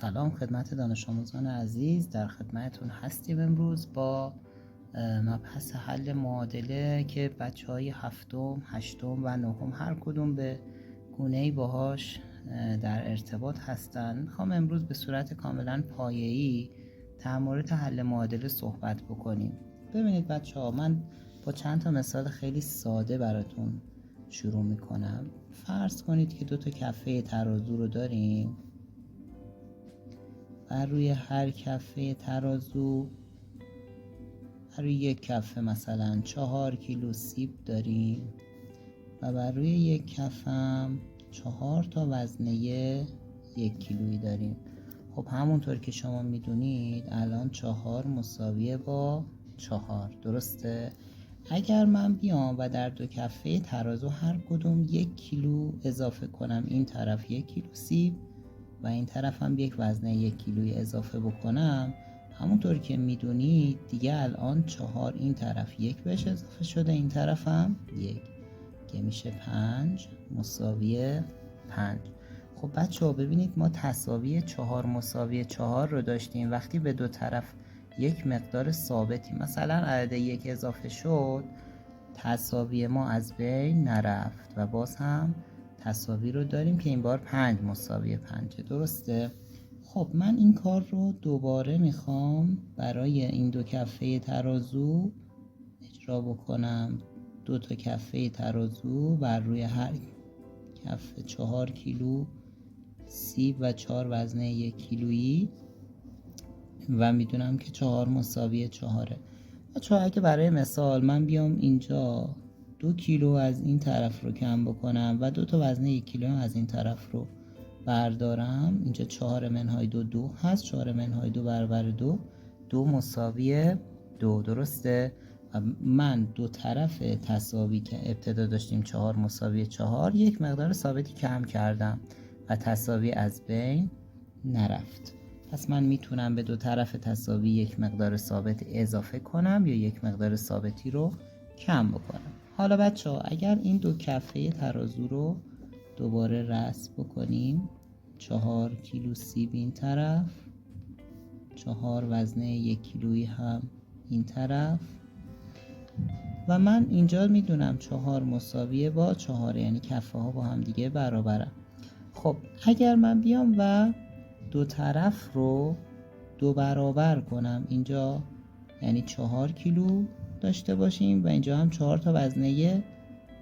سلام خدمت دانش آموزان عزیز، در خدمتتون هستیم امروز با مبحث حل معادله که بچه های هفتم، هشتم و نهم هر کدوم به گونه‌ای باهاش در ارتباط هستن. میخوام امروز به صورت کاملا پایه‌ای در مورد حل معادله صحبت بکنیم. ببینید بچه ها، من با چند تا مثال خیلی ساده براتون شروع میکنم. فرض کنید که دو تا کفه ترازو رو داریم و روی هر کفه ترازو، روی یک کفه مثلا 4 کیلو سیب داریم و بر روی یک کفه هم 4 تا وزنه 1 کیلویی داریم. خب همونطور که شما میدونید الان 4 مساویه با 4، درسته؟ اگر من بیام و در دو کفه ترازو هر کدوم 1 کیلو اضافه کنم، این طرف 1 کیلو سیب و این طرف هم یک وزنه 1 کیلویی اضافه بکنم، همونطور که میدونید دیگه الان 4 این طرف 1 بهش اضافه شده، این طرف هم 1 که میشه 5 مساوی 5. خب بچه ها ببینید، ما تساوی 4 مساوی 4 رو داشتیم. وقتی به دو طرف یک مقدار ثابتی مثلا عدد 1 اضافه شد، تساوی ما از بین نرفت و باز هم تساوی رو داریم که این بار 5 مساوی 5، درسته؟ خب من این کار رو دوباره میخوام برای این دو کفه ترازو اجرا بکنم. دو تا کفه ترازو بر روی هر کفه 4 کیلو سیب و 4 وزنه 1 کیلویی و میدونم که 4 مساوی 4. بچه‌ها اگه برای مثال من بیام اینجا 2 کیلو از این طرف رو کم بکنم و 2 تا وزنه 1 کیلو از این طرف رو بردارم، اینجا 4 منهای 2 هست، 4 منهای 2 برابر 2 مساوی 2، درسته؟ و من دو طرف تساوی که ابتدا داشتیم 4 مساوی 4 یک مقدار ثابتی کم کردم و تساوی از بین نرفت. پس من میتونم به دو طرف تساوی یک مقدار ثابت اضافه کنم یا یک مقدار ثابتی رو کم بکنم. حالا بچه ها اگر این دو کفه ترازو رو دوباره رسم بکنیم، 4 کیلو سیب این طرف، 4 وزنه 1 کیلویی هم این طرف و من اینجا میدونم 4 مساویه با 4، یعنی کفه ها با هم دیگه برابرن. خب اگر من بیام و دو طرف رو دو برابر کنم، اینجا یعنی 4 کیلو داشته باشیم و اینجا هم 4 تا وزنه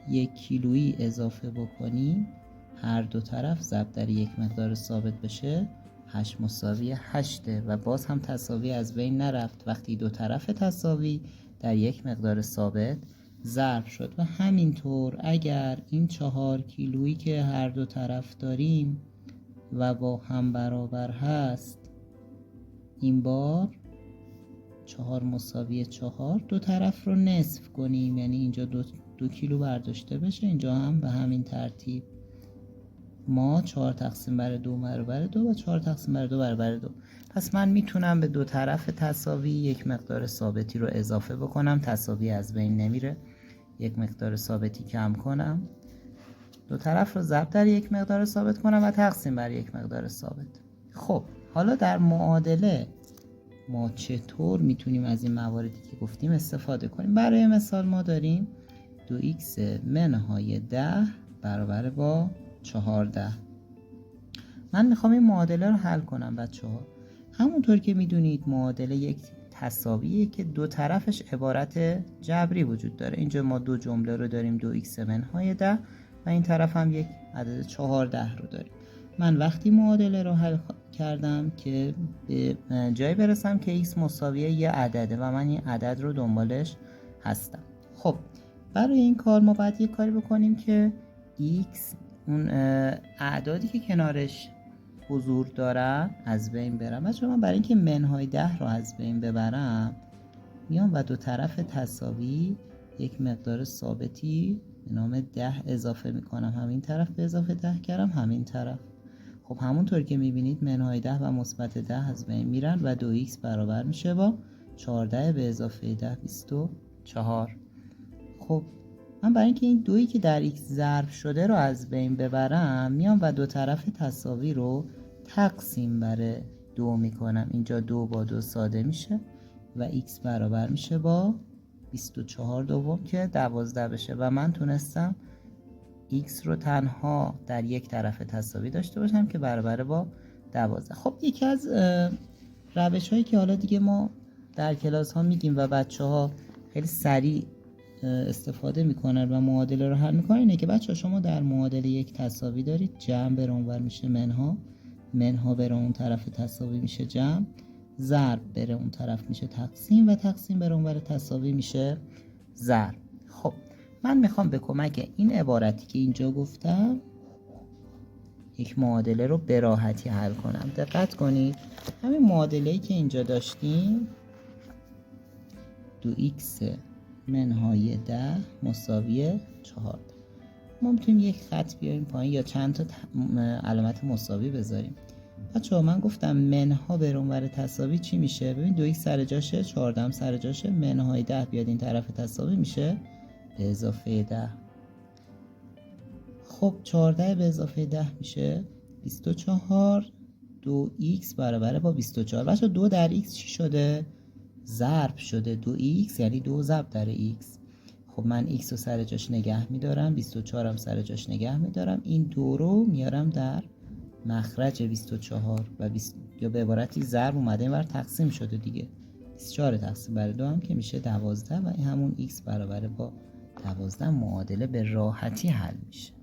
1 کیلویی اضافه بکنیم، هر دو طرف ضرب در یک مقدار ثابت بشه 8 مساوی 8 و باز هم تساوی از بین نرفت وقتی دو طرف تساوی در یک مقدار ثابت ضرب شد. و همینطور اگر این 4 کیلویی که هر دو طرف داریم و با هم برابر هست، این بار 4 مساوی 4 دو طرف رو نصف کنیم، یعنی اینجا 2 کیلو برداشته بشه، اینجا هم به همین ترتیب ما 4 تقسیم بر 2 برابر 2 و 4 تقسیم بر 2 برابر 2. پس من میتونم به دو طرف تساوی یک مقدار ثابتی رو اضافه بکنم، تساوی از بین نمیره، یک مقدار ثابتی کم کنم، دو طرف رو ضرب در یک مقدار ثابت کنم و تقسیم بر یک مقدار ثابت. خب حالا در معادله ما چطور میتونیم از این مواردی که گفتیم استفاده کنیم؟ برای مثال ما داریم 2x منهای 10 برابر با 14. من میخوام این معادله رو حل کنم بچه ها. همونطور که میدونید معادله یک تساویه که دو طرفش عبارت جبری وجود داره. اینجا ما دو جمله رو داریم، 2x منهای 10 و این طرف هم یک عدد 14 رو داریم. من وقتی معادله رو حل کردم که به جایی برسم که x مساویه یه عدده و من این عدد رو دنبالش هستم. خب برای این کار ما باید یه کاری بکنیم که x اون اعدادی که کنارش حضور دارن از بین برم. بچه من برای اینکه منهای 10 رو از بین ببرم میام و دو طرف تساوی یک مقدار ثابتی به نام 10 اضافه میکنم، همین طرف به اضافه 10 کردم همین طرف. خب همونطور که میبینید منهای 10 و مثبت 10 از بین میرن و 2x برابر میشه با 14 به اضافه 10 24. خب من برای اینکه این دویی که در x ضرب شده رو از بین ببرم میام و دو طرف تساوی رو تقسیم بر 2 میکنم. اینجا 2 با 2 ساده میشه و x برابر میشه با 24 دوم که 12 بشه و من تونستم x رو تنها در یک طرف تساوی داشته باشم که برابر با 12. خب یکی از روش هایی که حالا دیگه ما در کلاس ها میگیم و بچه ها خیلی سریع استفاده میکنن و معادله رو حل میکنن اینه که بچه ها شما در معادله یک تساوی دارید، جمع بر اونور میشه منها، منها بر اون طرف تساوی میشه جمع، ضرب بر اون طرف میشه تقسیم و تقسیم بر اونور تساوی میشه ضرب. خب من میخوام به کمک این عبارتی که اینجا گفتم یک معادله رو به راحتی حل کنم. دقت کنید همین معادله‌ای که اینجا داشتیم 2x منهای 10 مساوی 14. ما میتونیم یک خط بیاریم پایین یا چند تا علامت مساوی بذاریم. بچه‌ها من گفتم منها بر اونور تساوی چی میشه؟ ببین 2x سر جاشه، 14 سر جاشه، منهای 10 بیاد این طرف تساوی میشه به اضافه 10. خب 14 به اضافه 10 میشه 24. 2x برابر با 24. بچه 2 در x چی شده؟ ضرب شده. 2x یعنی 2 ضرب در x. خب من x رو سر جاش نگه میدارم، 24 هم سر جاش نگه میدارم، این 2 رو میارم در مخرج 24 و یا به عبارتی ضرب اومده اینور تقسیم شده دیگه. 24 تقسیم بر 2 هم که میشه 12 و این همون x برابر با 12. معادله به راحتی حل میشه.